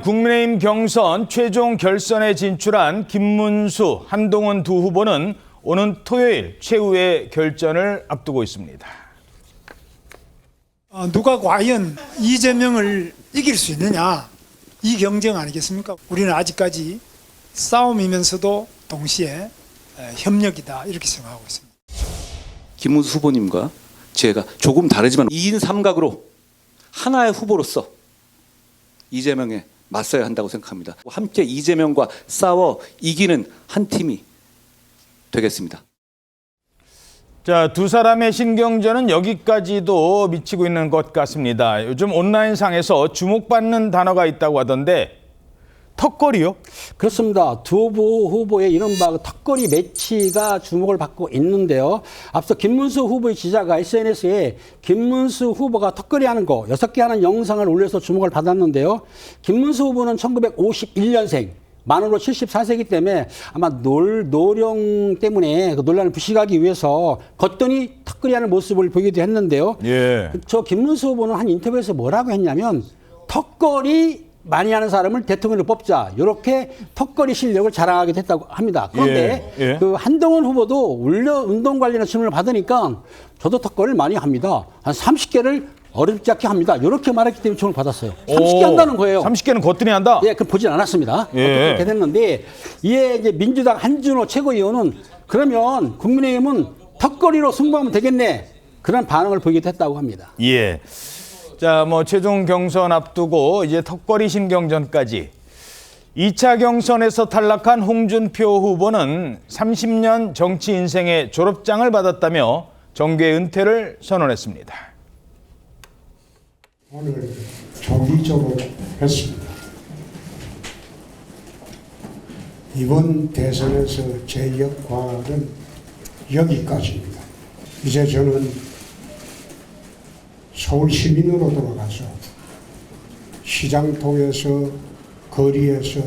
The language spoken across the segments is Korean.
국민의힘 경선 최종 결선에 진출한 김문수, 한동훈 두 후보는 오는 토요일 최후의 결전을 앞두고 있습니다. 누가 과연 이재명을 이길 수 있느냐, 이 경쟁 아니겠습니까? 우리는 아직까지 싸움이면서도 동시에 협력이다, 이렇게 생각하고 있습니다. 김문수 후보님과 제가 조금 다르지만 2인 3각으로 하나의 후보로서 이재명에 맞서야 한다고 생각합니다. 함께 이재명과 싸워 이기는 한 팀이 되겠습니다. 자, 두 사람의 신경전은 여기까지도 미치고 있는 것 같습니다. 요즘 온라인상에서 주목받는 단어가 있다고 하던데 턱걸이요? 그렇습니다. 두 후보의 이른바 턱걸이 매치가 주목을 받고 있는데요. 앞서 김문수 후보의 지지자가 SNS에 김문수 후보가 턱걸이 하는 거 6개 하는 영상을 올려서 주목을 받았는데요. 김문수 후보는 1951년생. 만으로 74세이기 때문에 아마 노령 때문에 그 논란을 부식하기 위해서 걷더니 턱걸이하는 모습을 보이기도 했는데요. 예. 저 김문수 후보는 한 인터뷰에서 뭐라고 했냐면 턱걸이 많이 하는 사람을 대통령으로 뽑자, 이렇게 턱걸이 실력을 자랑하게 됐다고 합니다. 그런데 예. 그 한동훈 후보도 운동 관련한 질문을 받으니까 저도 턱걸이를 많이 합니다. 한 30개를 어렵지 않게 합니다. 이렇게 말했기 때문에 주목을 받았어요. 30개 한다는 거예요. 30개는 거뜬히 한다? 예, 그 보진 않았습니다. 예. 어떻게 됐는데, 이에 이제 민주당 한준호 최고위원은 그러면 국민의힘은 턱걸이로 승부하면 되겠네, 그런 반응을 보이기도 했다고 합니다. 예. 자, 최종 경선 앞두고 이제 턱걸이 신경전까지. 2차 경선에서 탈락한 홍준표 후보는 30년 정치 인생의 졸업장을 받았다며 정계 은퇴를 선언했습니다. 오늘 정기적으로 했습니다. 이번 대선에서 제 역할은 여기까지입니다. 이제 저는 서울 시민으로 돌아가서 시장통에서 거리에서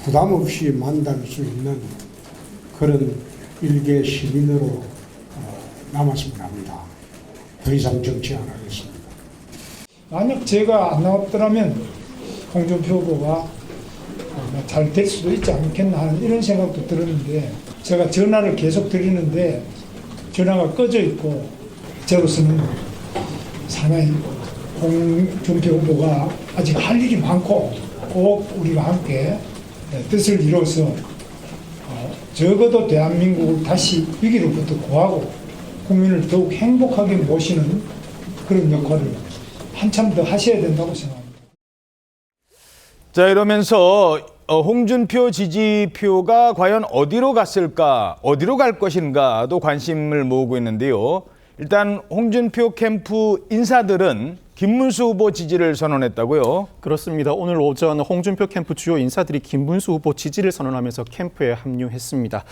부담 없이 만날 수 있는 그런 일개 시민으로 남았으면 합니다. 더 이상 정치 안 하겠습니다. 만약 제가 안 나왔더라면 홍준표 후보가 잘 될 수도 있지 않겠나 하는 이런 생각도 들었는데, 제가 전화를 계속 드리는데 전화가 꺼져 있고, 저로서는 상당히 홍준표 후보가 아직 할 일이 많고 꼭 우리가 함께 뜻을 이뤄서 적어도 대한민국을 다시 위기로부터 구하고 국민을 더욱 행복하게 모시는 그런 역할을 한참 더 하셔야 된다고 생각합니다. 자, 이러면서 홍준표 지지표가 과연 어디로 갔을까, 어디로 갈 것인가도 관심을 모으고 있는데요. 일단 홍준표 캠프 인사들은 김문수 후보 지지를 선언했다고요? 그렇습니다. 오늘 오전 홍준표 캠프 주요 인사들이 김문수 후보 지지를 선언하면서 캠프에 합류했습니다.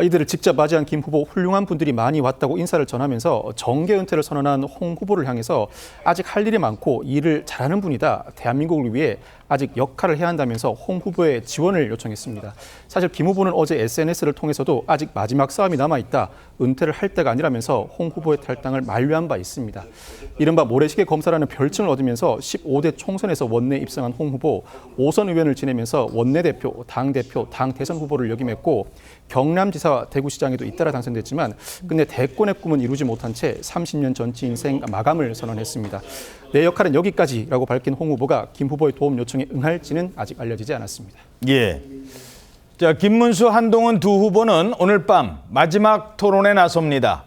이들을 직접 맞이한 김 후보, 훌륭한 분들이 많이 왔다고 인사를 전하면서 정계 은퇴를 선언한 홍 후보를 향해서 아직 할 일이 많고 일을 잘하는 분이다, 대한민국을 위해 아직 역할을 해야 한다면서 홍 후보의 지원을 요청했습니다. 사실 김 후보는 어제 SNS를 통해서도 아직 마지막 싸움이 남아있다, 은퇴를 할 때가 아니라면서 홍 후보의 탈당을 만류한 바 있습니다. 이른바 모래시계 검사라는 별칭을 얻으면서 15대 총선에서 원내에 입성한 홍 후보, 5선 의원을 지내면서 원내대표, 당대표, 당 대선 후보를 역임했고 경남지사, 대구시장에도 잇따라 당선됐지만 근데 대권의 꿈은 이루지 못한 채 30년 정치 인생 마감을 선언했습니다. 내 역할은 여기까지라고 밝힌 홍 후보가 김 후보의 도움 요청에 응할지는 아직 알려지지 않았습니다. 예. 자, 김문수, 한동훈 두 후보는 오늘 밤 마지막 토론에 나섭니다.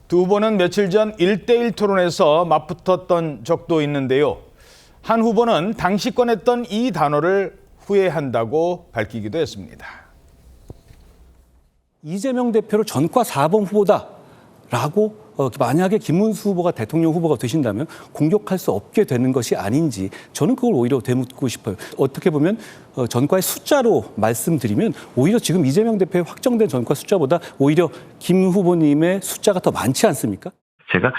두 후보는 며칠 전 1대1 토론에서 맞붙었던 적도 있는데요. 한 후보는 당시 꺼냈던 이 단어를 후회한다고 밝히기도 했습니다. 이재명 대표를 전과 4번 후보다라고 만약에 김문수 후보가 대통령 후보가 되신다면 공격할 수 없게 되는 것이 아닌지, 저는 그걸 오히려 되묻고 싶어요. 어떻게 보면 전과의 숫자로 말씀드리면 오히려 지금 이재명 대표의 확정된 전과 숫자보다 오히려 김 후보님의 숫자가 더 많지 않습니까? 제가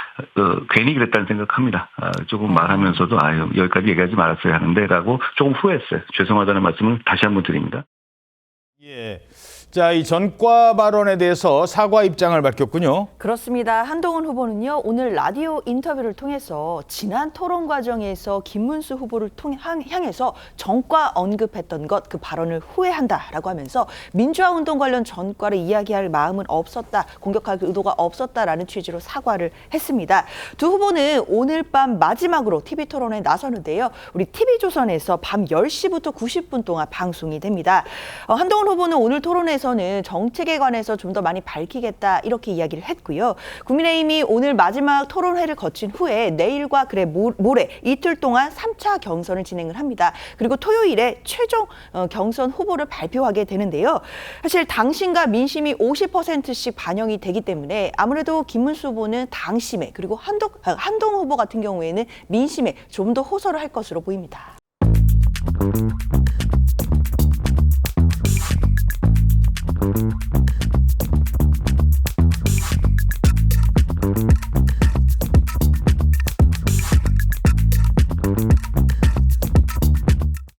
괜히 그랬다는 생각합니다. 조금 말하면서도 여기까지 얘기하지 말았어야 하는데 라고 조금 후회했어요. 죄송하다는 말씀을 다시 한번 드립니다. 예. 자, 이 전과 발언에 대해서 사과 입장을 밝혔군요. 그렇습니다. 한동훈 후보는요, 오늘 라디오 인터뷰를 통해서 지난 토론 과정에서 김문수 후보를 향해서 전과 언급했던 것, 그 발언을 후회한다라고 하면서 민주화 운동 관련 전과를 이야기할 마음은 없었다, 공격할 의도가 없었다라는 취지로 사과를 했습니다. 두 후보는 오늘 밤 마지막으로 TV 토론에 나서는데요. 우리 TV조선에서 밤 10시부터 90분 동안 방송이 됩니다. 한동훈 후보는 오늘 토론에서는 정책에 관해서 좀 더 많이 밝히겠다 이렇게 이야기를 했고요. 국민의힘이 오늘 마지막 토론회를 거친 후에 내일과 모레 이틀 동안 3차 경선을 진행을 합니다. 그리고 토요일에 최종 경선 후보를 발표하게 되는데요. 사실 당심과 민심이 50%씩 반영이 되기 때문에 아무래도 김문수 후보는 당심에, 그리고 한동훈 후보 같은 경우에는 민심에 좀 더 호소를 할 것으로 보입니다.